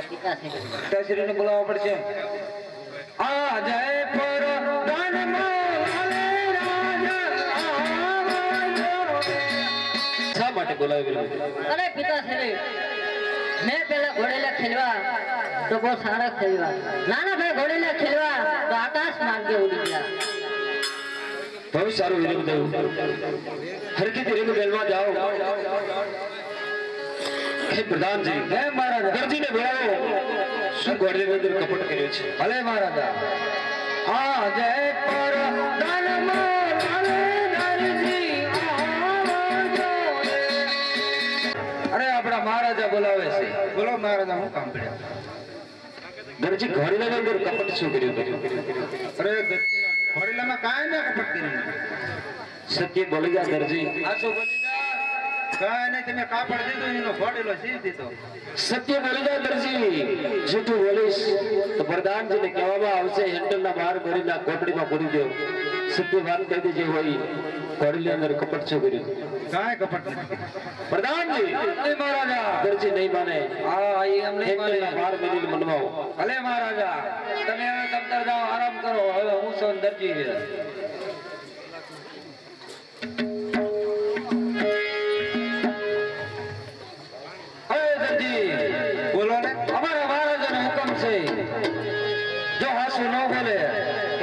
પિતાશ્રી ને બોલાવવા પડશે. આ જય પર શા માટે બોલાવી? અરે પિતાશ્રી, મેં પેલા ઘોડેલા ખેલવા તો બહુ સારા ખેલવા, નાના ભાઈ ઘોડેલા ખેલવા તો આકાશ માર્ગે ઉડી ગયા. બહુ સારું વિરમ થયું. હરકીથી રીંગ બેલમાં જાઓ. હે પ્રધાનજી, હે મહારાજા, દરજીને બોલાવો. શું ઘોડેની અંદર કપટ કર્યો છે? ભલે મહારાજા. આ જય પર અરે આપણા મહારાજા બોલાવે છે. બોલો મહારાજા, હું કામ પડ્યા? દરજી, ઘોડીલાની અંદર કપટ શું કર્યું? અરે ઘોડીલામાં કાંઈ ના કપટ કર્યું. સત્ય બોલી જા દરજી. આ શું બોલી જા? કાંઈ નહીં, તમે કાપડ દીધું, એનો ઘોડીલો સીવી દીધો. સત્ય બોલી જા દરજી. જૂઠું બોલીશ તો પ્રધાનજીને કહેવામાં આવશે હેન્ડલના બહાર ભરીને કોટડીમાં પૂરી દો. સત્ય વાત કહી દેજે હોય ઘોડીલા અંદર કપટ શું કર્યું? કાંઈ કપટ નથી પ્રધાનજી. નહીં મહારાજા. દરજી નહીં માને. હા, એમ નહીં માને. બહાર ભરીને મનવાઓ. ભલે મહારાજા, તમે હવે તમતર જાઓ, આરામ કરો. હવે હું છું દરજી. બોલો ને. અમારા મહારાજાનો હુકમ છે, જો હાસુ ન બોલે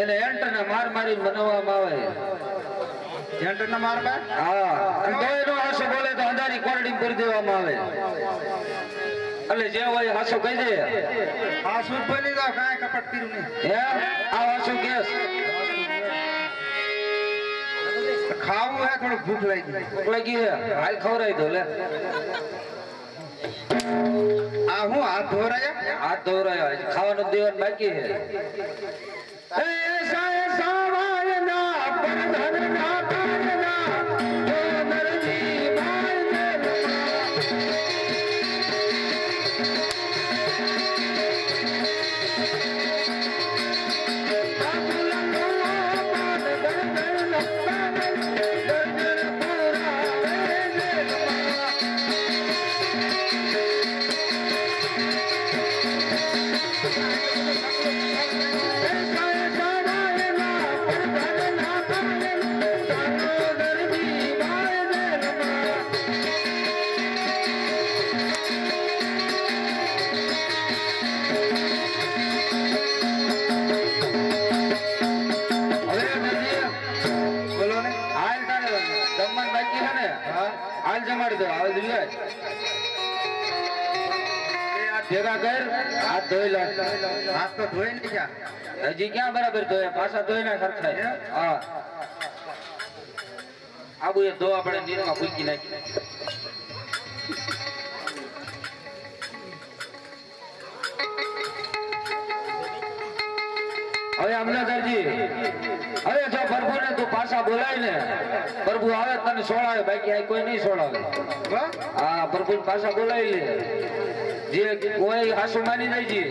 એને એન્ટરને માર મારીને બનાવવામાં આવે. એન્ટરને માર માર? હા. અને જો એનો હાસુ બોલે તો અંધારી કોરડી કરી દેવામાં આવે. એટલે જે હોય હાસુ કહી દે. હાસુ બોલી દો, કાંઈ કપટ કર્યું નહીં. હે આ હાસુ કેસ ખાવું હે, થોડું ભૂખ લાગી. ભૂખ લાગી હે, હાલ ખવરાઈ દો લે. આ હું હાથ ધોરાયા? હાથ ધોરાયા, ખાવાનું દેવાનું બાકી છે. હાલ જમાડી દો. હાલ જોઈએ ભેગા કર. હાથ ધોઈ લો. હાથ તો ધોઈ નહીં ગયા હજી. ક્યાં બરાબર ધોયા? પાછા ધોઈ ના સરખાય. હા, આબુ એ ધો આપણે નીરમાં ફૂંકી નાખી. હવે અમદાદરજી, હવે જો પ્રભુ ને તું પાછા બોલાય ને, પ્રભુ આવે તને સોળાવે, બાકી આ કોઈ નહીં સોળાવે. હા, પ્રભુ પાછા બોલાવી લે. જે કોઈ આંસુ માની જાય છે.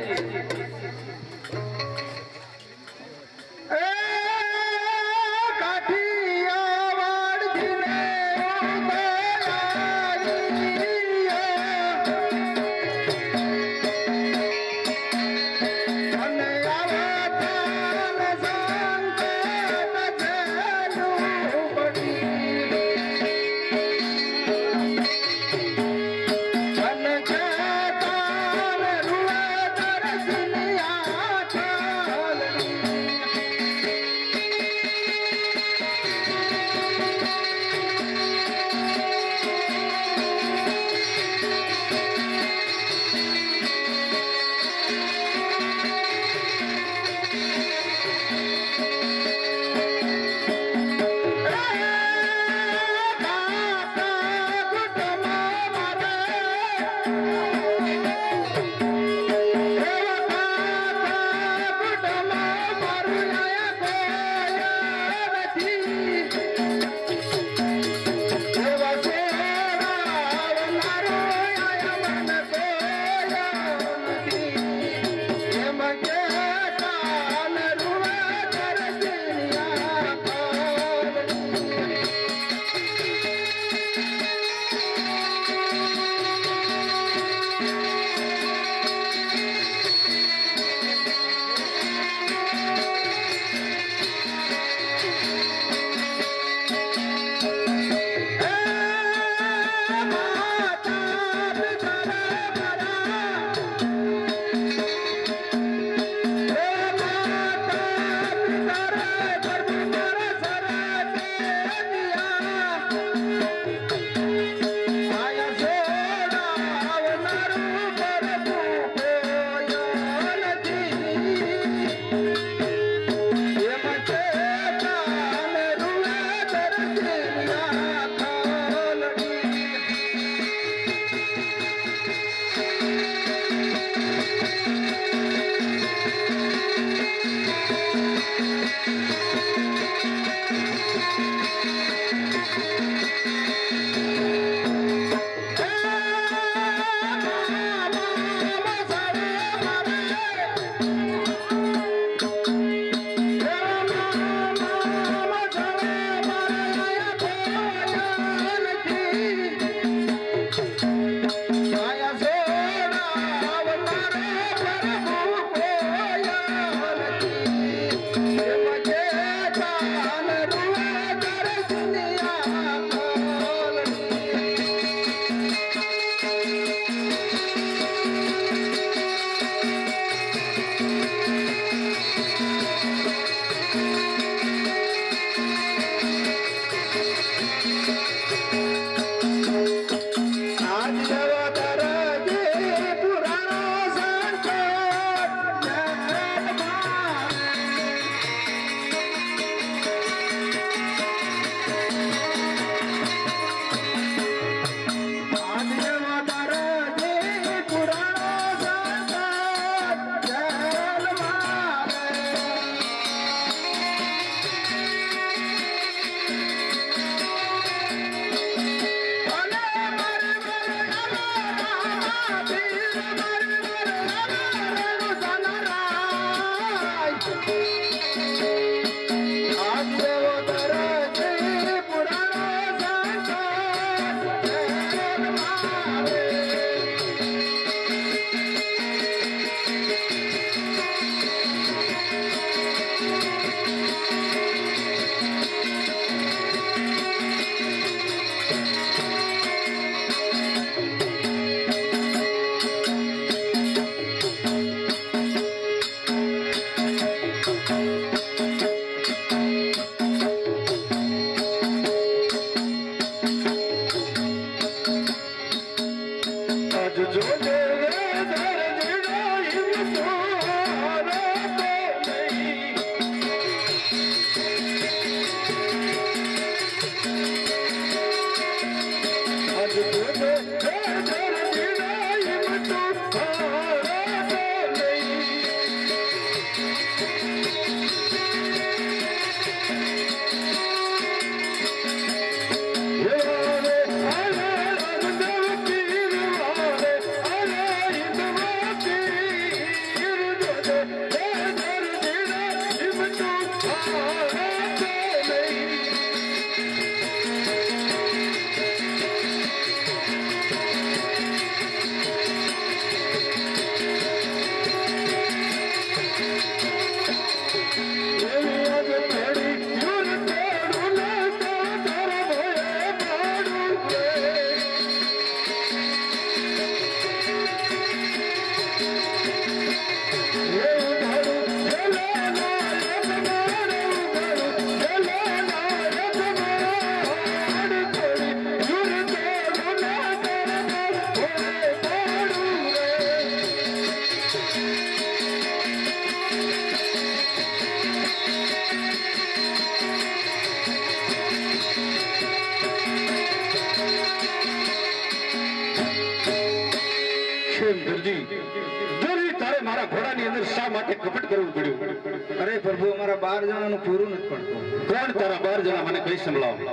અરે પ્રભુ અમારા 12 જણાનું પૂરું નથી પડતું. કોણ તારા 12 જણા મને કઈ સંભળાવો.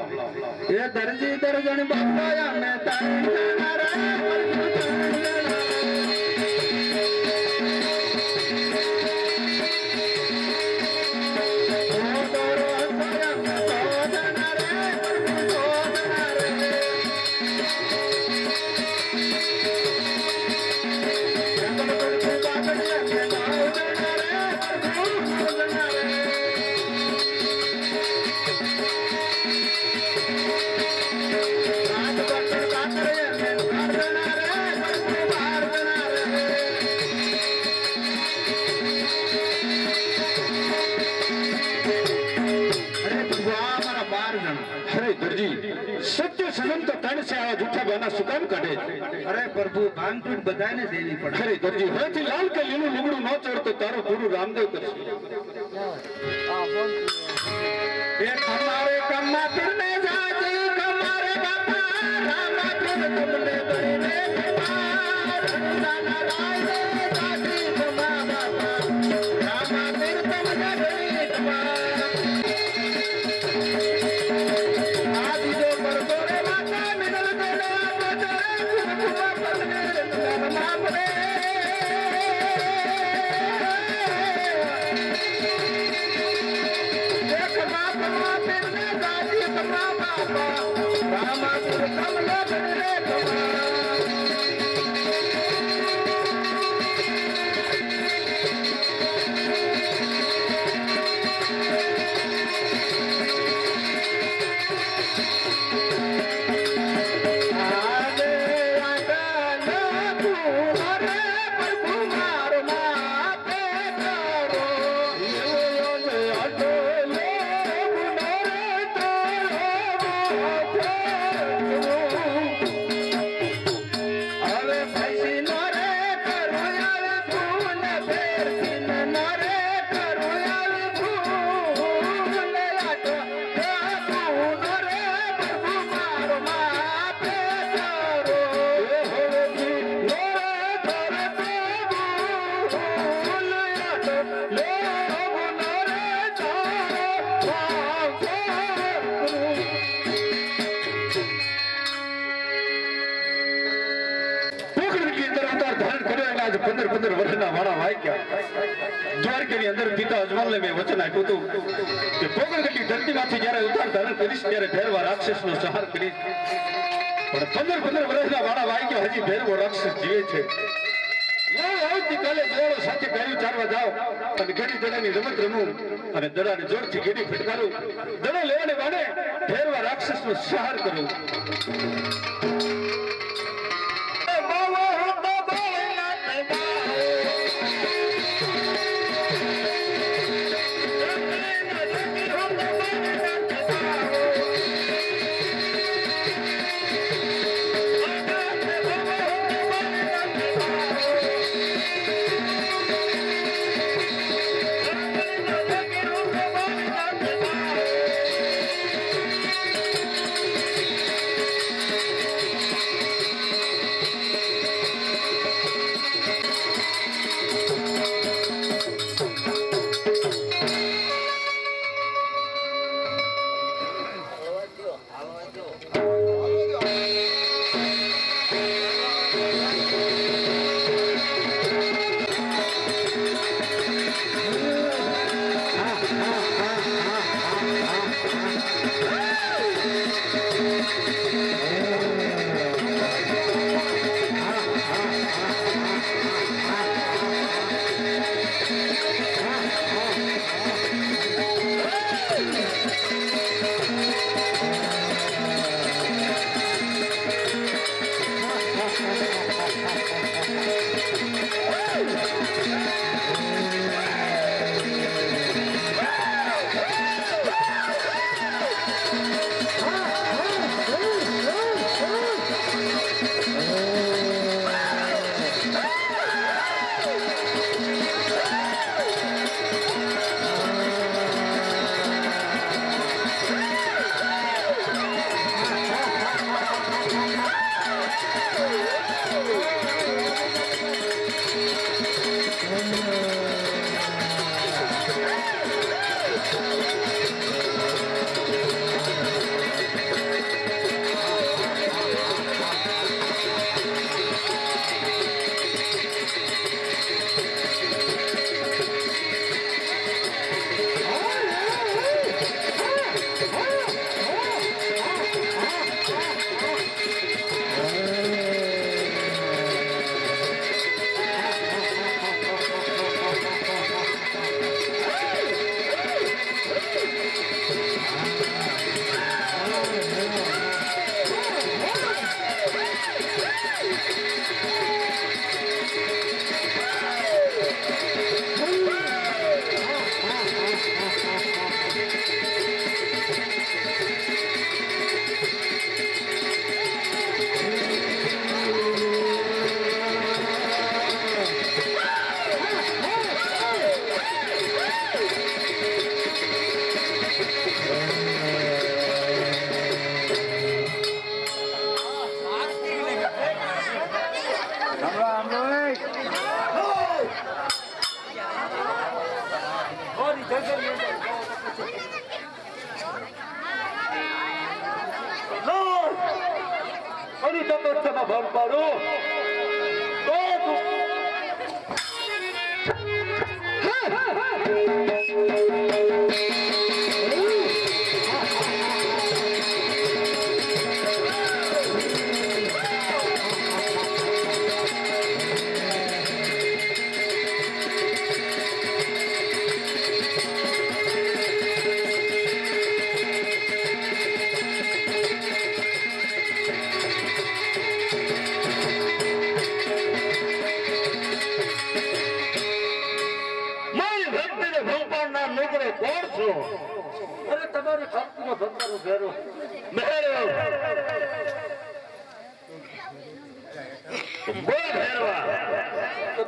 એ દરજી દરજણ બાપાયા મે તારી જણા રે સત્ય સનમ તો તણ સે આવા જૂઠા બહાના શું કામ કાઢે. અરે પ્રભુ ભાંગ પીઠ બધાને દેવી પડે. અરે દરજી હવેથી લાલ કે લીલું લુગડું ન ચડતો તારો ગુરુ રામદેવ કરશે. એ તમારે કમ્મા પીરને જાજી કમારે બાપા રામા પીર તમને દઈને કમાર નાના રાય જાજી કમા બાપા રામા પીર તમને દઈને કમાર 15 વર્ષના વાળા વાગ્યા દ્વારકાની અંદર પિતા અજમલને મેં વચન આપ્યું હતું કે પોગણગઢની ધરતીમાંથી જ્યારે ઉતાર ધારણ કરીશ ત્યારે ભેરવા રાક્ષસનો સંહાર કરીશ. પણ 15 વર્ષના વાળા વાગ્યા હજી ભેરવો રાક્ષસ જીવે છે. આવતીકાલે દોડો સાથે ગાયું ચારવા જાઓ અને ઘડી દડાની રમત રમું અને દડાને જોરથી ગેડી ફટકારું. દડો લેવાને બાને ભેરવા રાક્ષસનો સંહાર કરું.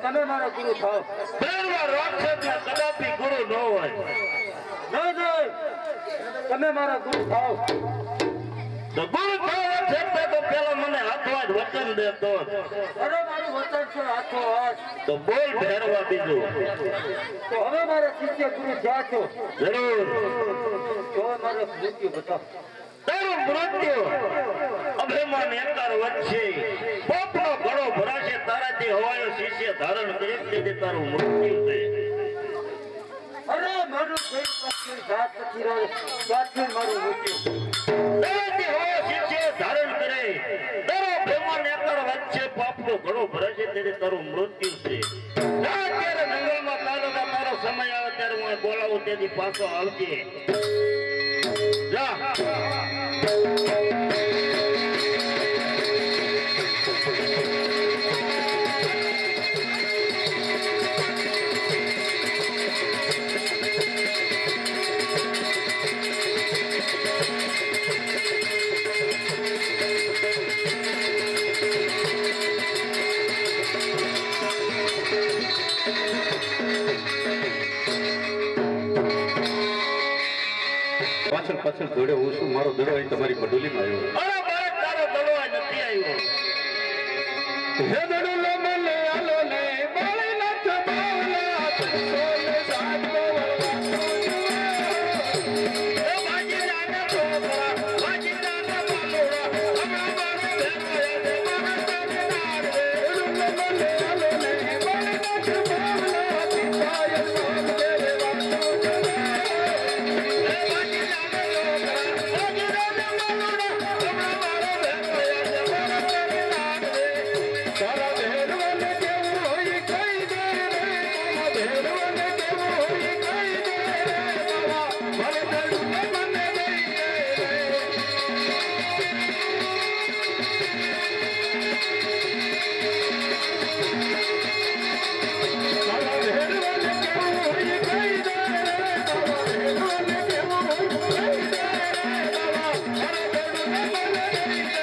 તમે મારા ગુરુ થાવ. ભેરવા રાક્ષસના કદાપી ગુરુ ન હોય. તમે મારા ગુરુ થાવ. તો ગુરુ થાવ છે તો પેલા મને હાથવા જ વચન દેતો. અરે મારું વચન છે હાથો હાથ. તો બોલ ભેરવા બીજું. તો હવે મારા શિષ્ય ગુરુ જ્યાં છો જરૂર તો મારો મૃત્યુ બતાવ. તારું મૃત્યુ અભિમાન એકાર વચ્ચે પોપનો ઘડો ભરાશે તારાથી હવાયો શિષ્ય ધારણ કરે તેથી તારું મૃત્યુ છે. અરે મારું કોઈ પછી જાત નથી રહ્યો ત્યાંથી મારું મૃત્યુ તારાથી હવાયો શિષ્ય ધારણ કરે તારો પ્રેમા નેકર વચ્ચે પાપનો ઘણો ભરે છે તેથી તારું મૃત્યુ છે. જા ત્યારે જંગલમાં તારો સમય આવે ત્યારે હું બોલાવું તેથી પાછો આવજે. જા પાછળ પાછળ દોડે હું છું મારો દડો અહીં તમારી મડુલીમાં આવ્યો. અરે મારે તારો દડો નથી આવ્યો. હે દડુલો મને આલો ને બાળી નાથ બાવલા સોલે સાત એ બાજી રાના છોકરા બાજી રાના પાલોડા હમણાં મારો ભેગો દે મારા તને નાડ દે. દડુલો મને આલો ને બાળી નાથ બાવલા પિતાય સોલ દેવે વાતો એ બાજી રાના છોકરા બાજી રાના પાલોડા હમણાં મારો ભેગો દે મારા તને નાડ દે. તારા ભેરવને કેવું હોય કઈ દે રે મારા ભેરવને કેવું હોય કઈ દે રે મારા ભલે દડુલો મને દઈ દે રે. તારા ભેરવને કેવું હોય કઈ દે રે મારા ભેરવને કેવું હોય કઈ દે રે મારા ભલે દડુલો મને દઈ દે રે.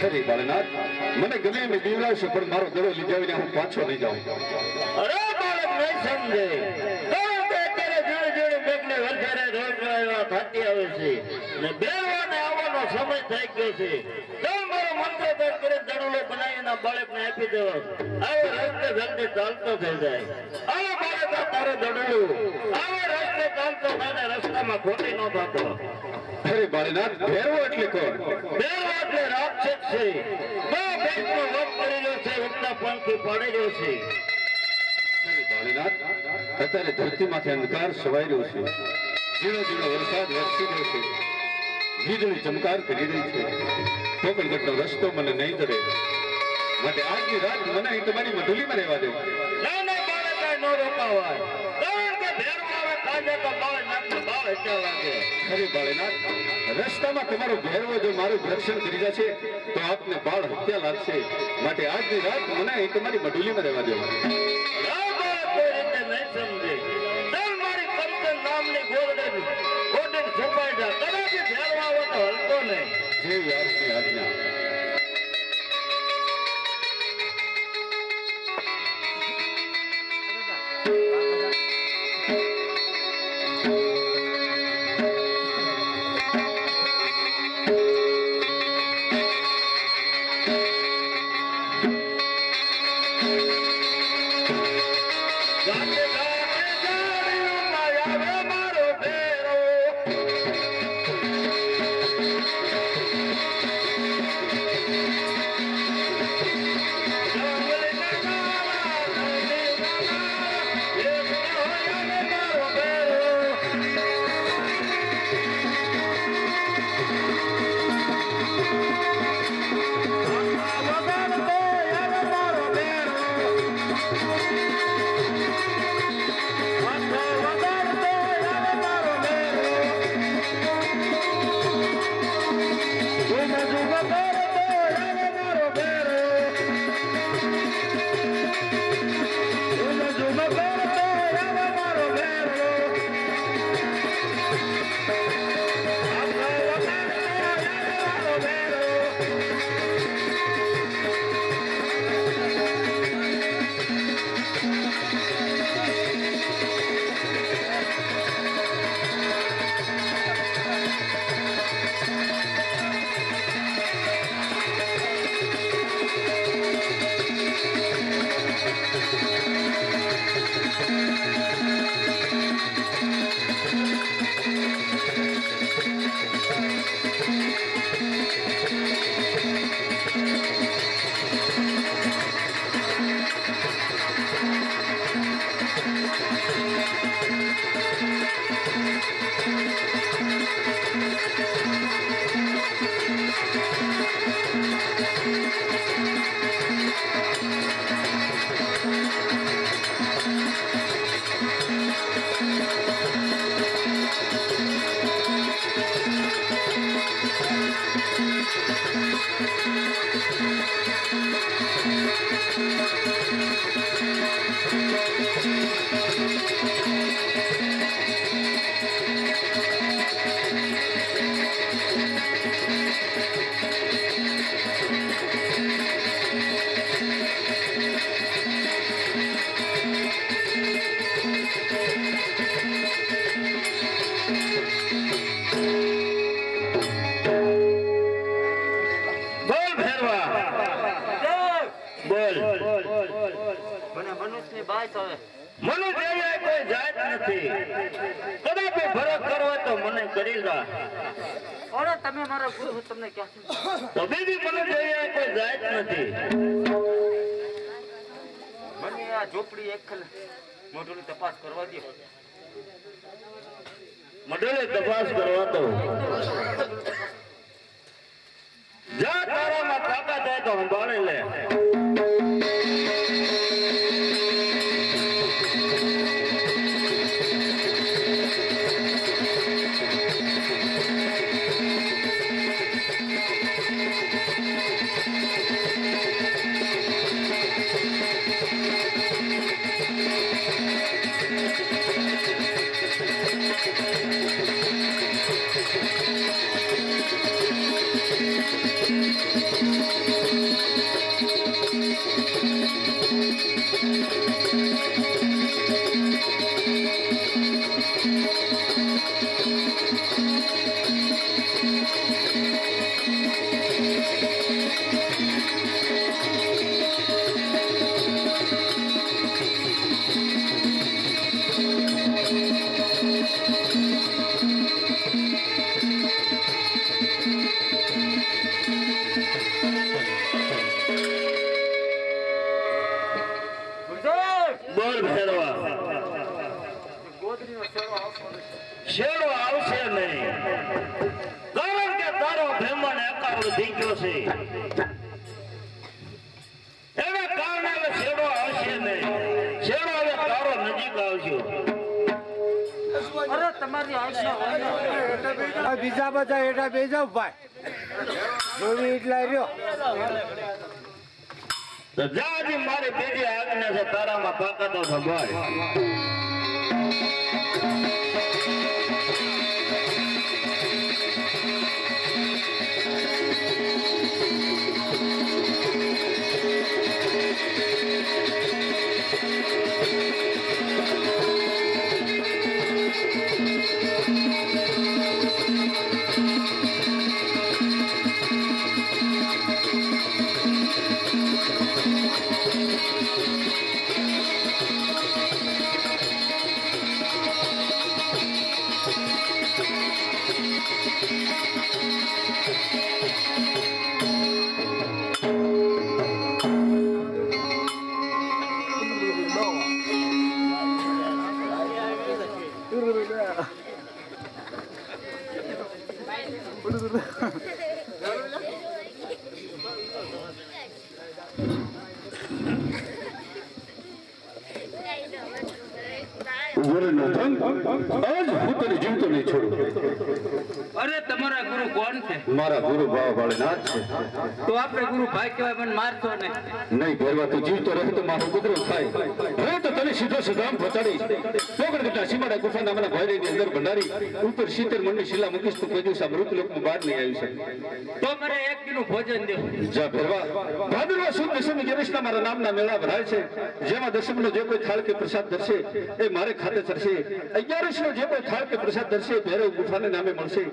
અરે બાળનાથ મને ગમે એમ બીવડાવશો પણ મારો દડો લીધાવીને હું પાછો નહીં જાઉં. અરે બાળક નહીં સમજે. કારણ કે અત્યારે જોડે જોડે મેઘને વરસાદે રોજગારીમાં થતી આવે છે ને બેરવાને આવવાનો સમય થઈ ગયો છે. ચાલ મારો મંત્ર તપ કરી દડુલો બનાવીને બાળકને આપી દેવો. આવો રસ્તે જલ્દી ચાલતો થઈ જાય. આવો બાળક આ તારો દડુલું આવો રસ્તે ચાલતો થાય ને રસ્તામાં ખોટી ન થતો. અરે બાળનાથ ભેરવો એટલે કોણ? બેરવો એટલે રાક્ષસ છે. બહુ પેટનો વધ કરેલો છે ઉગતા પંખી પડેલો છે. અરે બાળનાથ અત્યારે ધરતીમાંથી અંધકાર છવાઈ રહ્યો છે. ઝીણો ઝીણો વરસાદ વરસી રહ્યો છે. વીજળી ચમકાર કરી રહી છે. પોકળગઢનો રસ્તો મને નહીં જડે માટે આજની રાત મને અહીં તમારી મઢુલીમાં રહેવા દો. ના ના બાળક ન રોકાવાય. કારણ કે ભેરવો આવે કાજે તો બાળ નાખને બાળ હત્યા લાગે. અરે બાળનાથ રસ્તામાં તમારો ભેરવો જો મારું દર્શન કરી જશે તો આપને બાળ હત્યા લાગશે માટે આજની રાત મને અહીં તમારી મઢુલીમાં રહેવા દો. આ બાળક કોઈ રીતે નહીં સમજે. ચાલ મારી કંચન નામની ગોરડે છુપાઈ જા. કદાચ ભેરવો આવે તો હલતો નહીં. જેવી આપની આજ્ઞા. જાતે જાતે જાણ્યું આવે મારો ભેરવો. કરી જા ઓરે તમે મારા ગુરુ છો, તમને ક્યાંથી તો બીજી મને જોઈએ કોઈ જાત નથી. મને આ ઝોપડી એક મોઢુની તપાસ કરવા દો. મંડળે તપાસ કરવા દો. જા તારામાં તાકાત હોય તો સંભાળી લે. બોલ ભેરવા. શેડો આવશે નહીં, કારણ કે તારો ભેમાન એકાવડ થઈ ગયો છે. એના કારણે હવે શેડો આવશે નહીં. શેડો હવે તારો નજીક આવશે. અરે તમારી આજ્ઞા બીજા બધા એટા બે જાવ ભાઈ જોવી એટલા રહ્યો. તો જાજી મારી બીજી આજ્ઞા છે, તારામાં તાકાતો સંભાળ. વરનો ધન આજ હું તને જીવતો નહીં છોડું. અરે તમારા ગુરુ કોણ છે? મારા ગુરુ ભાવ વાળનાથ છે. તો આપણે ગુરુ ભાઈ કહેવાય, મને મારશો ને. નહીં ભેરવા, તું જીવતો રહે તો મારો ઉપદ્રવ થાય. હવે તો તને સીધો સદામ પહોંચાડીશ. પોકળગઢના સીમાડા ગુફા નામના ભૈરવની અંદર ભંડારી ઉપર 70 મણની શિલા મૂકીશ તો કોઈ દિવસ આ મૃતલોકમાં બહાર નહીં આવી શકે. તો મને એક દિનનું ભોજન દો. જા ભેરવા, ભાદરવા સુદ દશમી ગણેશના મારા નામના મેળા ભરાય છે, જેમાં દશમનો જે કોઈ થાળ કે પ્રસાદ ધરશે એ મારે ખાતે ચડશે. 11 નો જે કોઈ થાળ કે પ્રસાદ ધરશે એ ભૈરવ ગુફાને નામે મળશે.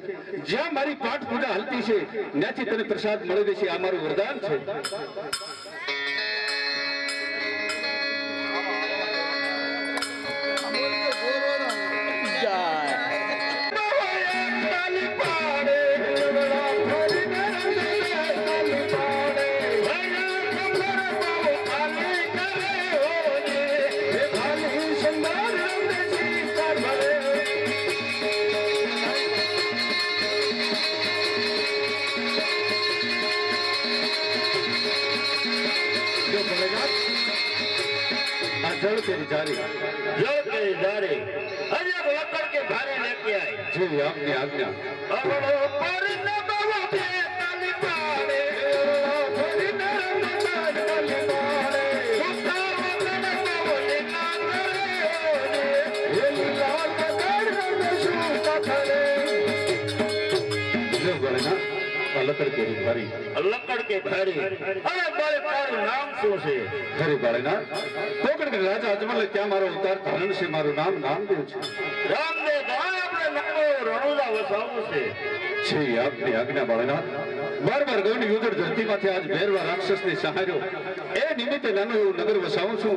જ્યાં મારી પાઠ પૂજા હાલતી છે ત્યાંથી તને પ્રસાદ મળી રહેશે. આ મારું વરદાન છે. जल के जारी अजब लकड़ के भारे लेके आए जी आपकी आज्ञा. लकड़ के भारी अरे बाळे ताરું નામ શું છે? ખરી બાળેના પોકળગઢ રાજા અજમલ ત્યાં મારો અવતાર ધારણ છે. મારું નામ રામદેવ છે. રામદેવ આપણે નામો રણુજા વસાવું છે. આપની આજ્ઞા બાળેના. 12 ગૌની યુદ્ધ ધરતીમાંથી આજ ભેરવા રાક્ષસને સહાર્યો એ નિમિત્તે નાનું એવું નગર વસાવું છું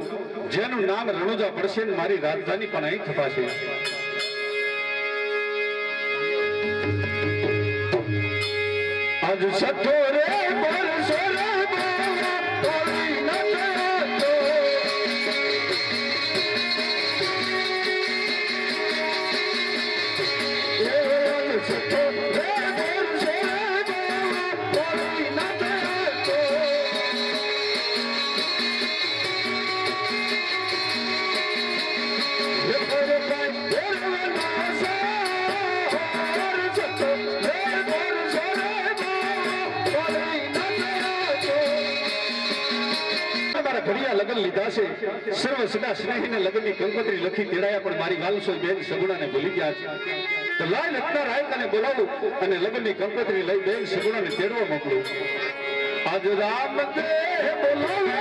જેનું નામ રણુજા પડશે ને મારી રાજધાની પણ અહીં થપાશે. આજ સતો રે પરસો રે તોડી ન થયો સતો રે પરસો રે તોડી ન થયો ઘડિયા લગન લીધા છે સર્વ સદા સ્નેહીને લગનની કંકોત્રી લખી તેડાયા પણ મારી વાલસો બેન સગુણાને ભૂલી ગયા છે તો લાય લખતા રાયકાને બોલાવું અને લગનની કંકોત્રી લઈ બેન સગુણાને તેડવા મોકલું આજ રામ દેવ બોલાવે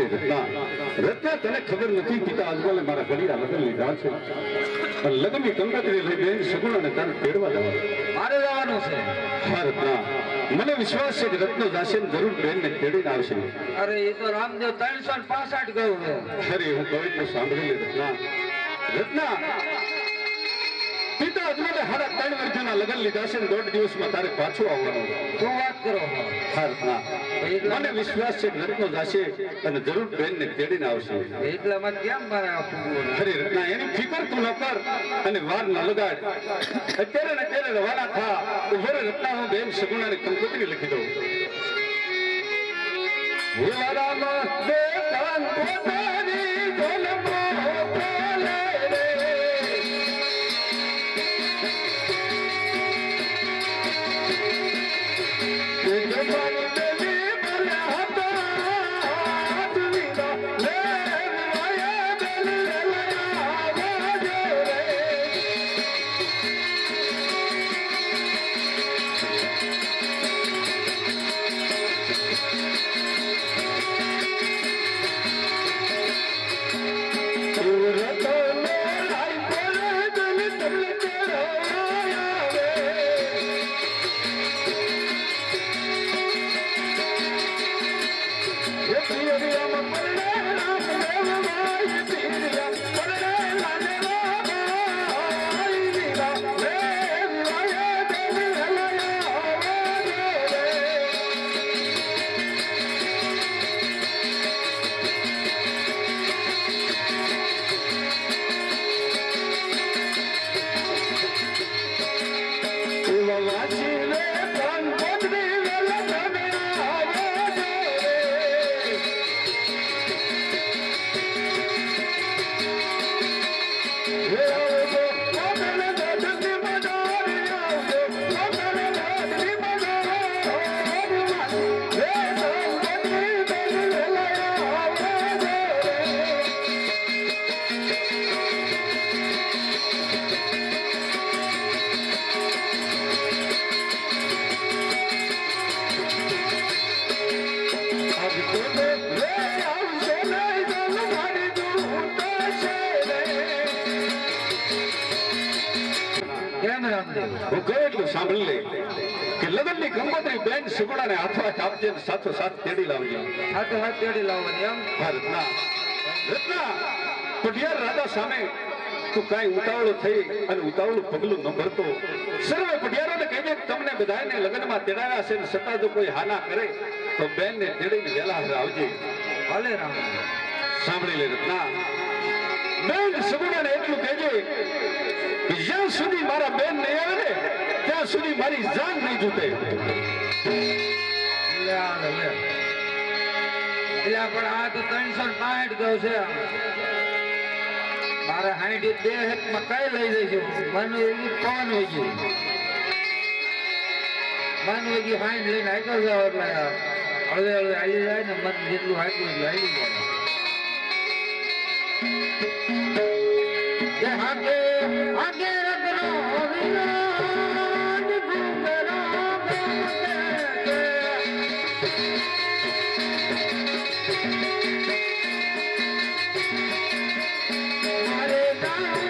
રત્ના તને ખબર નથી પિતા અજમલે મારા ઘડિયા લગન લીધા છે લગનની કંકોત્રી લઈ બેન સગુણાને તારે તેડવા જવાનું મારે જવાનું છે. હા રત્ના મને વિશ્વાસ છે કે રત્નો જાશે જરૂર બેનને તેડીને આવશે અરે એ તો રામદેવ 365 ગયું છે. ખરી હું કહું તો સાંભળી લે રત્ના રત્ના પિતા અજમલે હારા 3 વર્ષના લગન લીધા છે 1.5 દિવસમાં તારે પાછું આવવાનું શું વાત કરો હા રત્ના મને વિશ્વાસ છે કે રત્નો જાશે અને જરૂર બેનને તેડીને આવશે એટલા માં કેમ મારે આપવું? ખરી રત્ના એની ફિકર તું ન કર અને વાર ન લગાડ અત્યારે ને અત્યારે રવાના થા ઉભો રે રત્ના હું બેન સગુણાની કંકોત્રી લખી દઉં હેવારામાં બે કંકોત્રી ઢોલમો બોલે રે હું કહું એટલું સાંભળી લે કે લગનની કંકોત્રી બેન સગુણાને હાથોહાથ આપજે અને સાથોસાથ તેડી લાવજે હાથે હાથ તેડી લાવવાની એમ? હા રત્ના રત્ના પઢિયાર રાજા સામે તું કાંઈ ઉતાવળો થઈ અને ઉતાવળું પગલું ન ભરતો સર્વે પઢિયારોને કહીને તમને બધાને લગ્નમાં તેડાવ્યા છે ને છતાં જો કોઈ હાના કરે તો બેનને તેડીને વહેલા આવજે. ભલે રામ. સાંભળી લે રત્ના બેન સગુણાને એટલું કહેજે કે જ્યાં સુધી મારા બેન નહીં આવે ને ત્યાં ત્યાં સુધી મારી જાન નહીં જૂતે. લે આવે લે. એટલે પણ આ તો 365 ગૌ છે. મારે 62 હેકમાં કઈ લઈ જઈશું? મને એવી કોણ હોય છે? મન વેગી હાઈન લઈને આગળ જાવ એટલે હળવે હળવે આવી જાય ને મન જેટલું હાંક્યું એટલું આવી જાય. હાકે હાકે રગનો વિરાટ ભૂંગરા ગમકે. મારે ગાઉં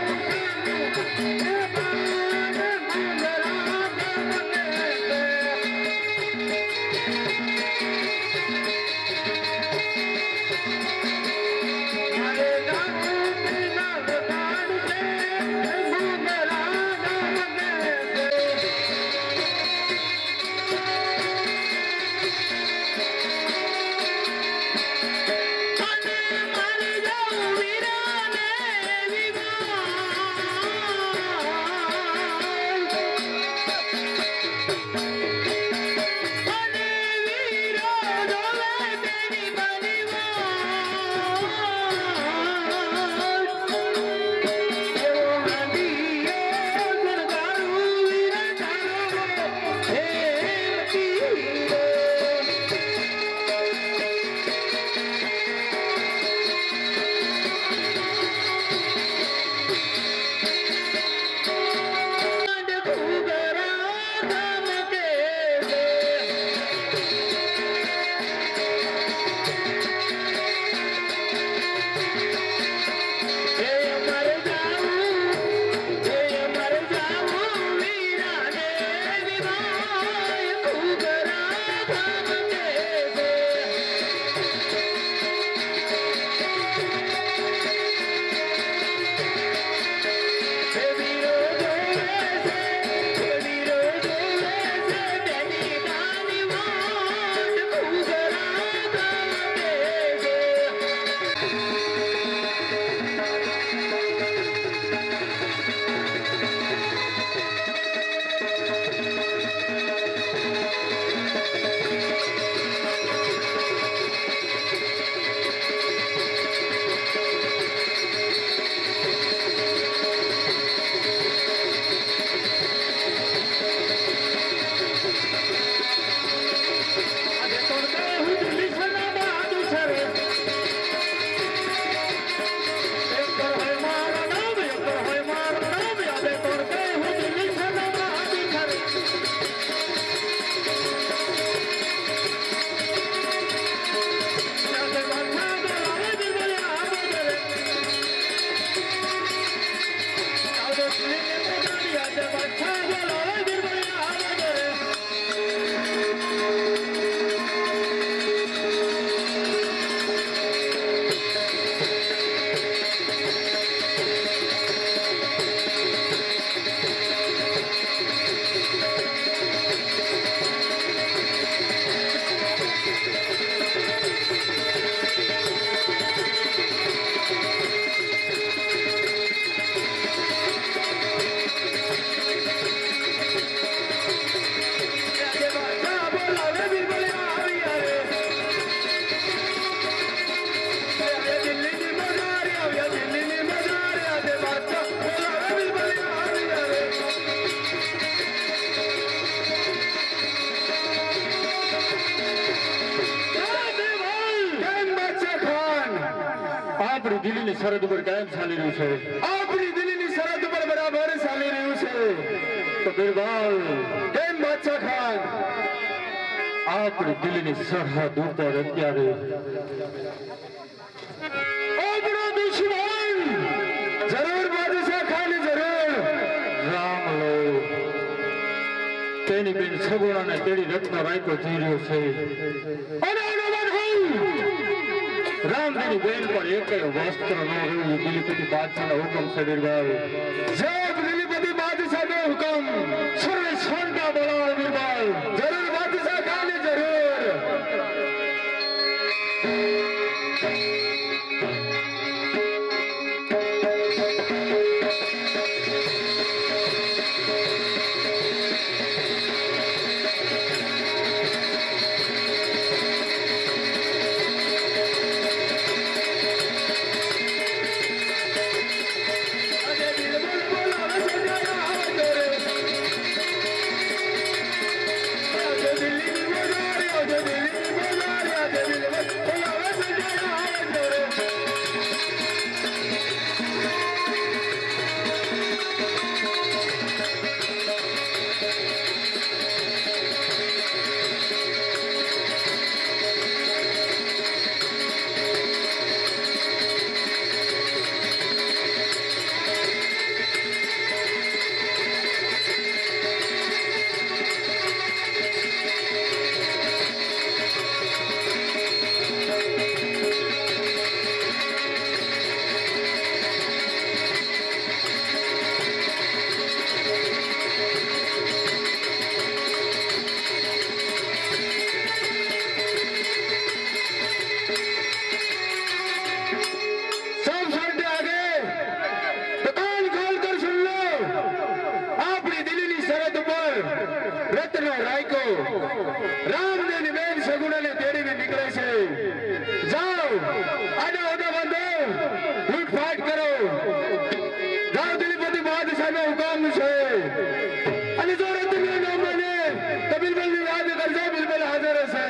આપણી દિલ્હીની સરહદ ઉપર કાયમ ચાલી રહ્યું છે. આપણી દિલ્હીની સરહદ ઉપર બરાબર ચાલી રહ્યું છે. તો બિરબલ કેમ બાદશાહ ખાન આપણી દિલ્હીની સરહદ ઉપર અત્યારે આપણો દુશ્મન જરૂર બાદશાહ ખાન જરૂર રામ લો તેની બેન સગુણાને તેડી રત્ન રાખ્યો જઈ રહ્યો છે. અને રામજીની બેન પણ એકેય વસ્ત્ર ન રહ્યું. દિલીપતિ બાદશાહનો હુકમ છે બિરબલ. જય દિલીપતિ બાદશાહનો હુકમ. સર્વે શાંતા બોલાવો બિરબલ. જરૂર બાદશાહ ખાને જરૂર. અને જો રતનનો ન માને તો બિલબલની યાદ કરજો, બિલબલ હાજર હશે.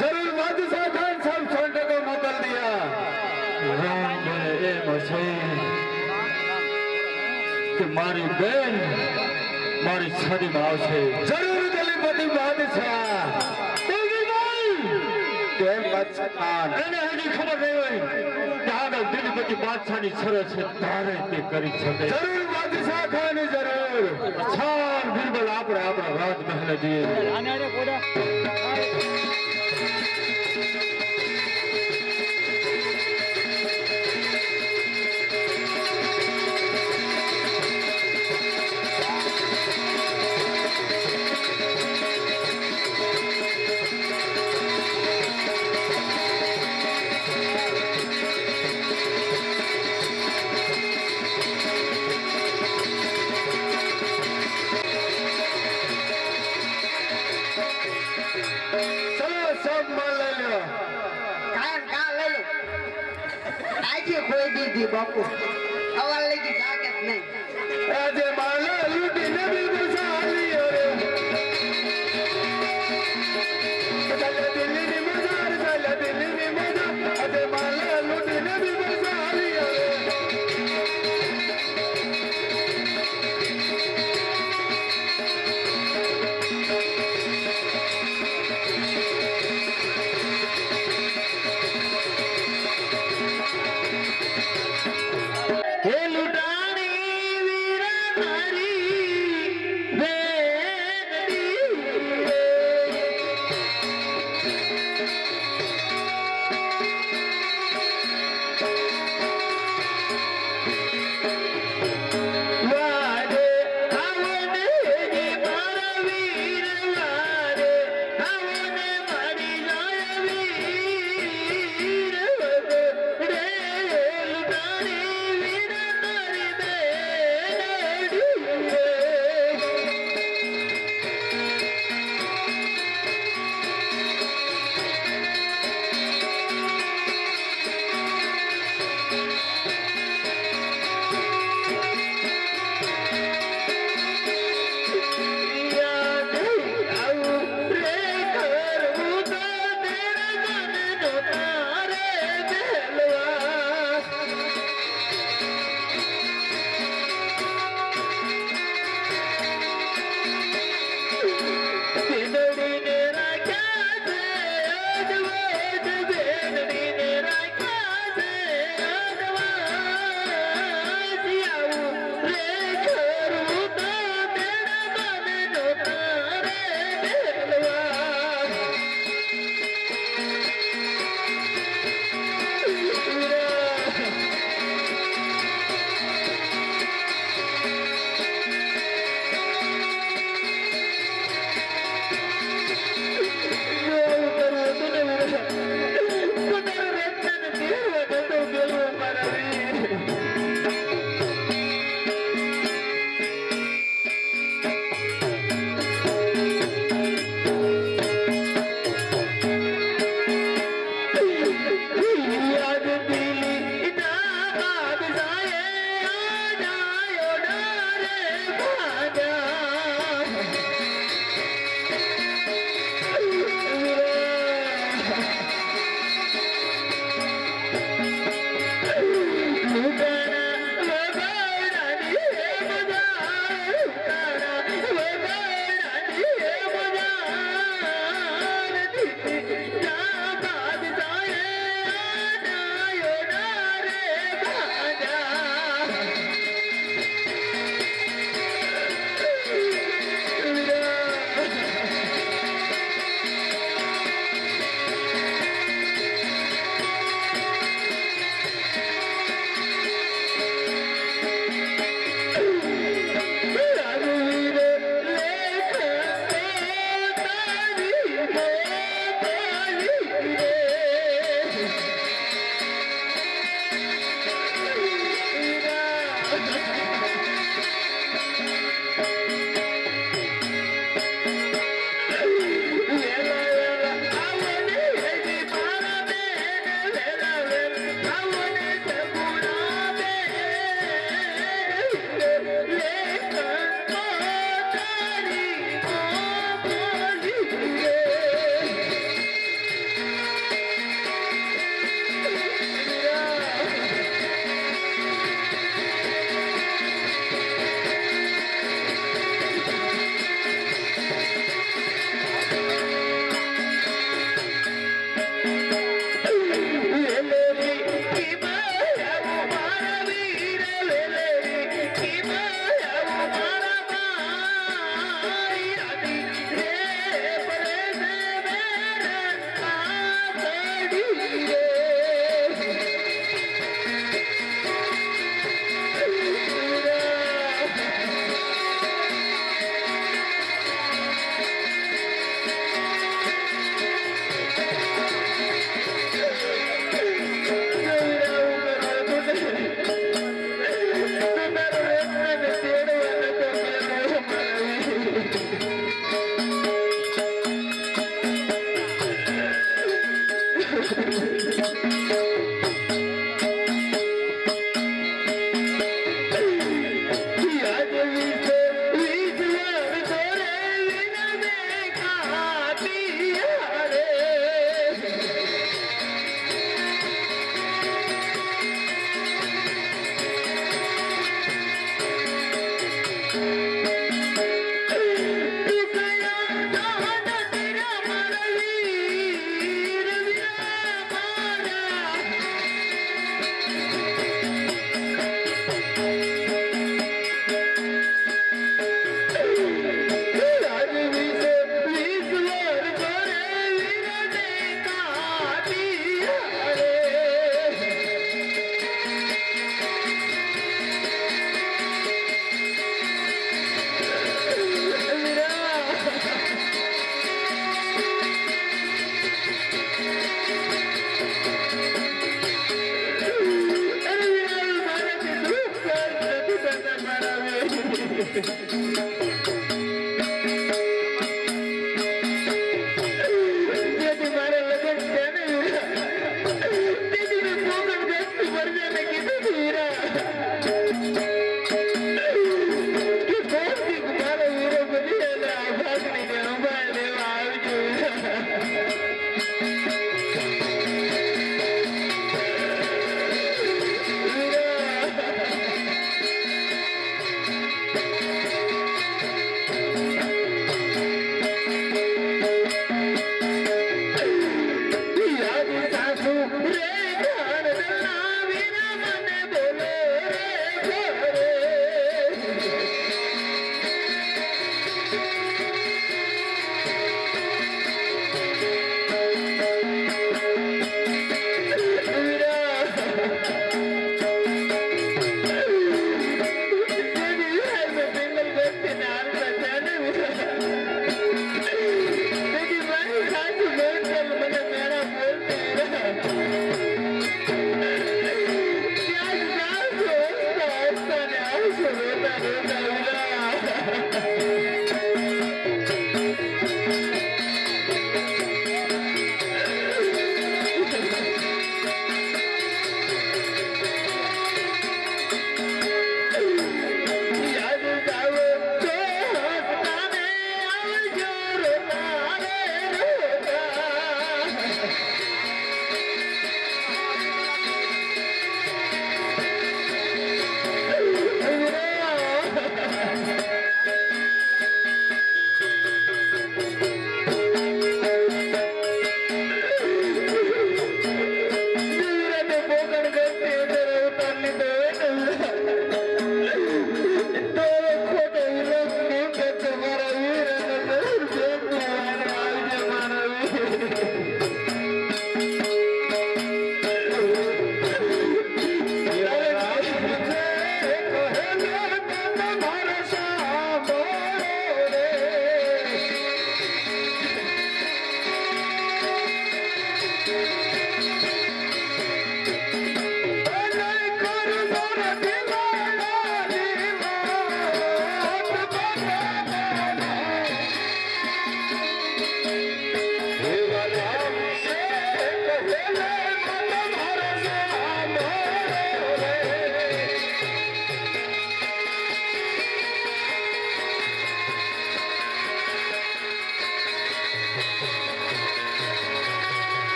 जरूर बादशाह खान सब छोटे को मोकल दिया. કે મારી બેન મારી છાતીમાં આવશે. जरूर दलीपति बादशाह કેમ બાદશાહ ખાન એને હજી ખબર નહીં હોય કે આગળ દિલીપતિ બાદશાહની શરત છે તારે તે કરી શકે. जरूर बादशाह खान जरूर. ચાલ બિરબલ આપણે આપણા રાજમહેલ જઈએ. चलो सब मान ले लो. કા લઈ લો આજે ખોઈ દીધી બાપુ અવાજ લગી જાગે જ નહીં આજે માલો લૂટીને બિલબલ સાલી રે. ચાલે દિલ્હીની મજાર, ચાલે દિલ્હીની મજાર. આજે માલો લૂટીને બિલબલ સાલી રે. હે લૂંટાણી વીરા તારી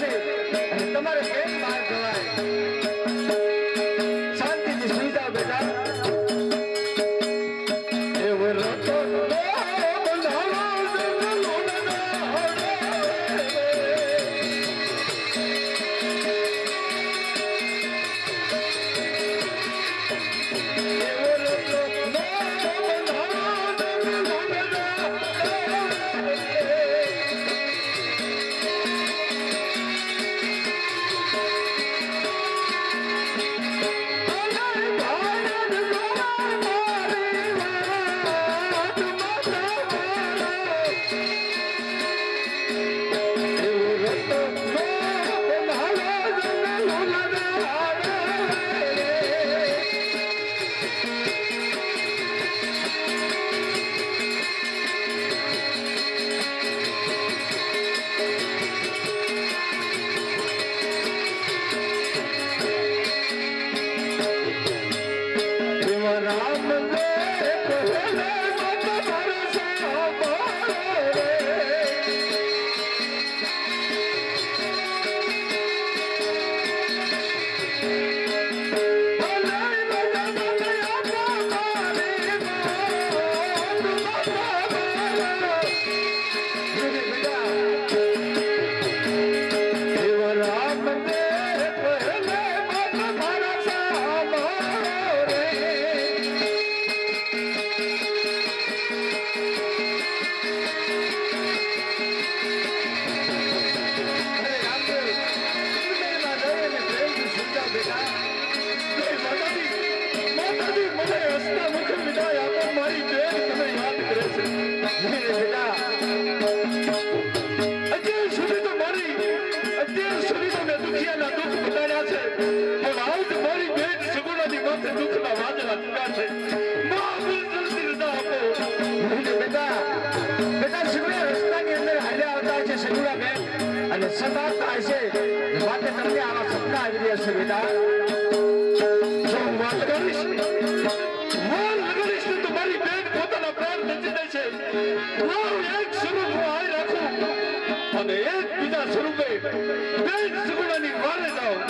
છે અને તમારે કેમ બહાર જવાય શાંતિથી સુઈ જાઓ બેટા એવો રતો અને સતત હશે માટે તમને આવા સપના આવી રહ્યા છે બેટા જો વાત કરીશ તો મારી બેન પોતાના પ્રાણ બચી જાય છે હું એક સ્વરૂપ આવી રાખું અને એક બીજા સ્વરૂપે બેન સુગુણાની વારે જાઉં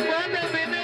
Manda,